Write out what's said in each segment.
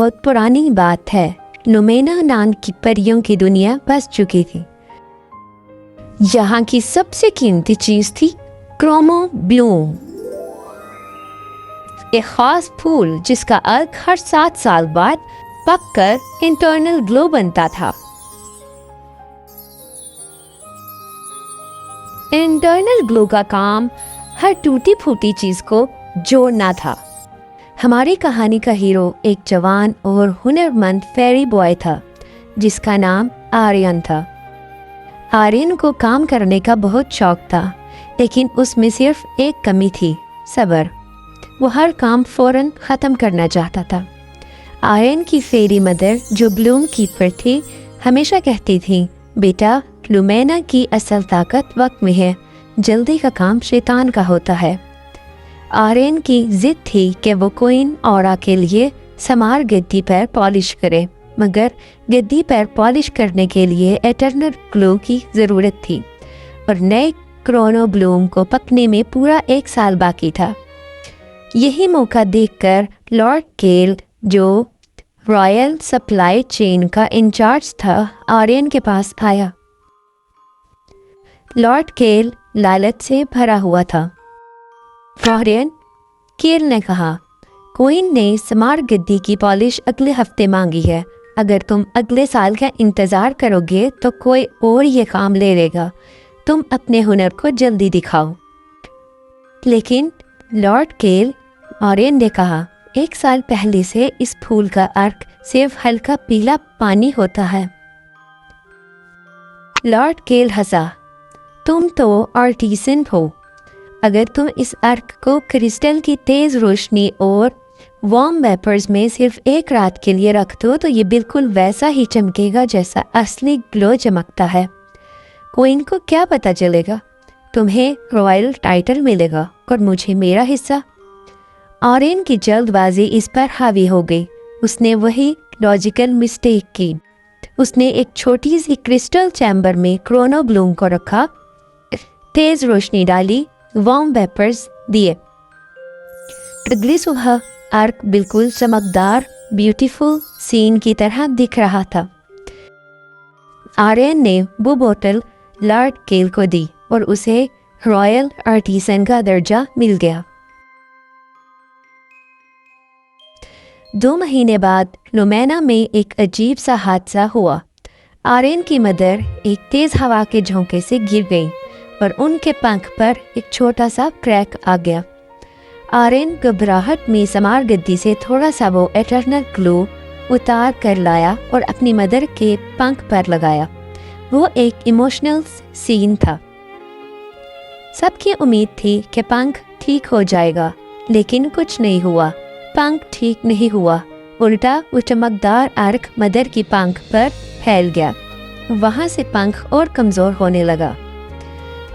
बहुत पुरानी बात है। लुमेना नाम की परियों की दुनिया बस चुकी थी। यहाँ की सबसे कीमती चीज थी क्रोमो ब्लूम, एक खास फूल जिसका अर्क हर 7 साल बाद पककर इंटरनल ग्लो बनता था। इंटरनल ग्लो का काम हर टूटी फूटी चीज को जोड़ना था। हमारी कहानी का हीरो एक जवान और हुनरमंद फेरी बॉय था जिसका नाम आर्यन था। आर्यन को काम करने का बहुत शौक था, लेकिन उसमें सिर्फ एक कमी थी, सब्र। वो हर काम फौरन ख़त्म करना चाहता था। आर्यन की फेरी मदर, जो ब्लूम कीपर थी, हमेशा कहती थी, बेटा, लुमेना की असल ताकत वक्त में है, जल्दी का काम शैतान का होता है। आर्यन की जिद थी कि वो क्वीन औरा के लिए समार गद्दी पर पॉलिश करे, मगर गद्दी पर पॉलिश करने के लिए एटर्नल ग्लो की ज़रूरत थी और नए क्रोनो ब्लूम को पकने में पूरा 1 साल बाकी था। यही मौका देखकर लॉर्ड केल, जो रॉयल सप्लाई चेन का इंचार्ज था, आर्यन के पास आया। लॉर्ड केल लालच से भरा हुआ था। आर्यन, केल ने कहा, क्वीन ने समार गद्दी की पॉलिश अगले हफ्ते मांगी है। अगर तुम अगले साल का इंतज़ार करोगे तो कोई और ये काम ले लेगा। तुम अपने हुनर को जल्दी दिखाओ। लेकिन लॉर्ड केल, आर्यन ने कहा, 1 साल पहले से इस फूल का अर्क सिर्फ हल्का पीला पानी होता है। लॉर्ड केल हंसा, तुम तो आर्टिसन हो। अगर तुम इस अर्क को क्रिस्टल की तेज़ रोशनी और वार्म वेपर्स में सिर्फ 1 रात के लिए रख दो तो ये बिल्कुल वैसा ही चमकेगा जैसा असली ग्लो चमकता है। क्वीन को क्या पता चलेगा? तुम्हें रॉयल टाइटल मिलेगा और मुझे मेरा हिस्सा। आर्यन की जल्दबाजी इस पर हावी हो गई। उसने वही लॉजिकल मिस्टेक की। उसने एक छोटी सी क्रिस्टल चैम्बर में क्रोनो ब्लूम को रखा, तेज रोशनी डाली, वार्म वेपर्स दिए। अगली सुबह अर्क बिल्कुल चमकदार, ब्यूटीफुल सीन की तरह दिख रहा था। आर्यन ने वो बोतल लॉर्ड केल को दी और उसे रॉयल आर्टिसन का दर्जा मिल गया। 2 महीने बाद लुमेना में एक अजीब सा हादसा हुआ। आर्यन की मदर एक तेज हवा के झोंके से गिर गई और उनके पंख पर एक छोटा सा क्रैक आ गया। आर्यन घबराहट में समार गद्दी से थोड़ा सा वो एटर्नल ग्लो उतार कर लाया और अपनी मदर के पंख पर लगाया। वो एक इमोशनल सीन था। सबकी उम्मीद थी कि पंख ठीक हो जाएगा, लेकिन कुछ नहीं हुआ। पंख ठीक नहीं हुआ, उल्टा वो चमकदार अर्क मदर की पंख पर फैल गया। वहाँ से पंख और कमज़ोर होने लगा।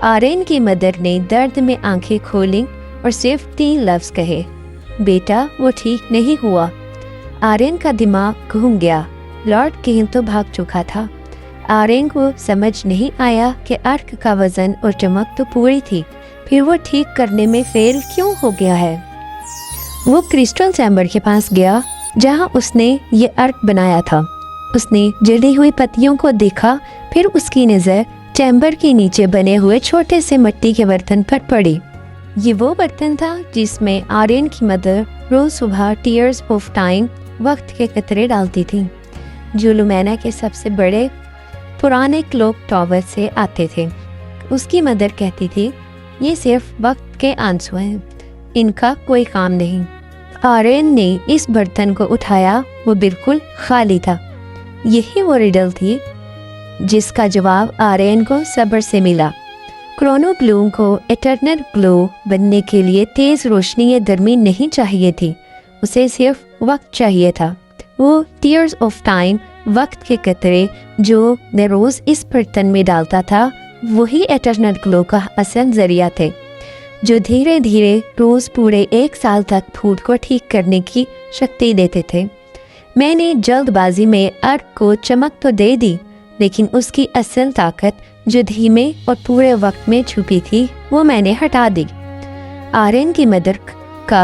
आर्यन की मदर ने दर्द में आंखें खोलीं और सिर्फ 3 लफ्ज़ कहे, बेटा, वो ठीक नहीं हुआ। आर्यन का दिमाग घूम गया। लॉर्ड केल तो भाग चुका था। आर्यन को समझ नहीं आया कि अर्क का वजन और चमक तो पूरी थी, फिर वो ठीक करने में फेल क्यों हो गया है। वो क्रिस्टल चैम्बर के पास गया जहाँ उसने ये अर्क बनाया था। उसने जली हुई पत्तियों को देखा, फिर उसकी नज़र चैम्बर के नीचे बने हुए छोटे से मिट्टी के बर्तन पर पड़ी। ये वो बर्तन था जिसमें आर्यन की मदर रोज सुबह टीयर्स ऑफ टाइम, वक्त के कतरे डालती थी, जो लुमेना के सबसे बड़े पुराने क्लॉक टावर से आते थे। उसकी मदर कहती थी, ये सिर्फ वक्त के आंसू हैं, इनका कोई काम नहीं। आर्यन ने इस बर्तन को उठाया, वो बिल्कुल खाली था। यही वो रिडल थी जिसका जवाब आर्यन को सब्र से मिला। क्रोनो ब्लूम को एटर्नल ग्लो बनने के लिए तेज रोशनी या गर्मी नहीं चाहिए थी, उसे सिर्फ वक्त चाहिए था। वो टीयर्स ऑफ टाइम, वक्त के कतरे जो मैं रोज इस बर्तन में डालता था, वही एटर्नल ग्लो का असल जरिया थे, जो धीरे धीरे रोज पूरे 1 साल तक फूल को ठीक करने की शक्ति देते थे। मैंने जल्दबाजी में अर्क को चमक तो दे दी, लेकिन उसकी असल ताकत जो धीमे और पूरे वक्त में छुपी थी, वो मैंने हटा दी। आर्यन की मदर का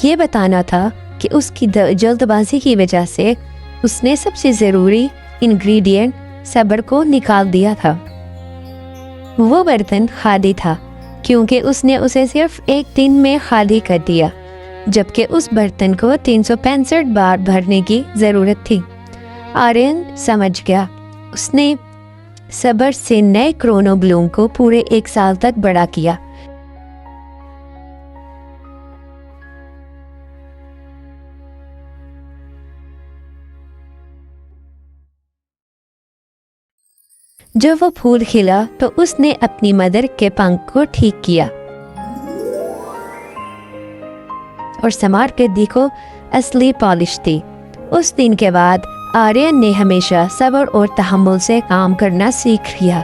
ये बताना था कि उसकी जल्दबाजी की वजह से उसने सबसे ज़रूरी इंग्रेडिएंट सब्र को निकाल दिया था। वो बर्तन खाली था क्योंकि उसने उसे सिर्फ एक दिन में खाली कर दिया, जबकि उस बर्तन को 365 बार भरने की ज़रूरत थी। आर्यन समझ गया। उसने सब्र से नए क्रोनोब्लूम को पूरे 1 साल तक बड़ा किया। जब वो फूल खिला तो उसने अपनी मदर के पंख को ठीक किया और संवार के देखो असली पॉलिश थी। उस दिन के बाद आर्यन ने हमेशा सब्र और तहम्मुल से काम करना सीख लिया।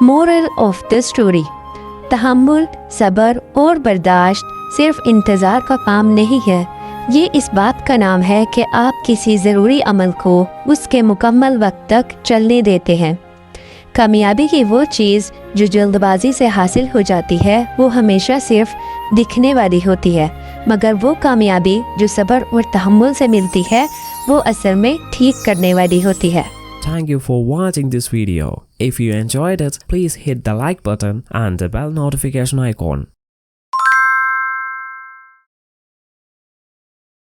मोरल ऑफ द स्टोरी: तहम्मुल, सब्र और बर्दाश्त सिर्फ इंतज़ार का काम नहीं है, ये इस बात का नाम है कि आप किसी ज़रूरी अमल को उसके मुकम्मल वक्त तक चलने देते हैं। कामयाबी की वो चीज़ जो जल्दबाजी से हासिल हो जाती है वो हमेशा सिर्फ दिखने वाली होती है, मगर वो कामयाबी जो सब्र और तहम्मुल से मिलती है वो असल में ठीक करने वाली होती है। Thank you for watching this video. If you enjoyed it, please hit the like button and the bell notification icon.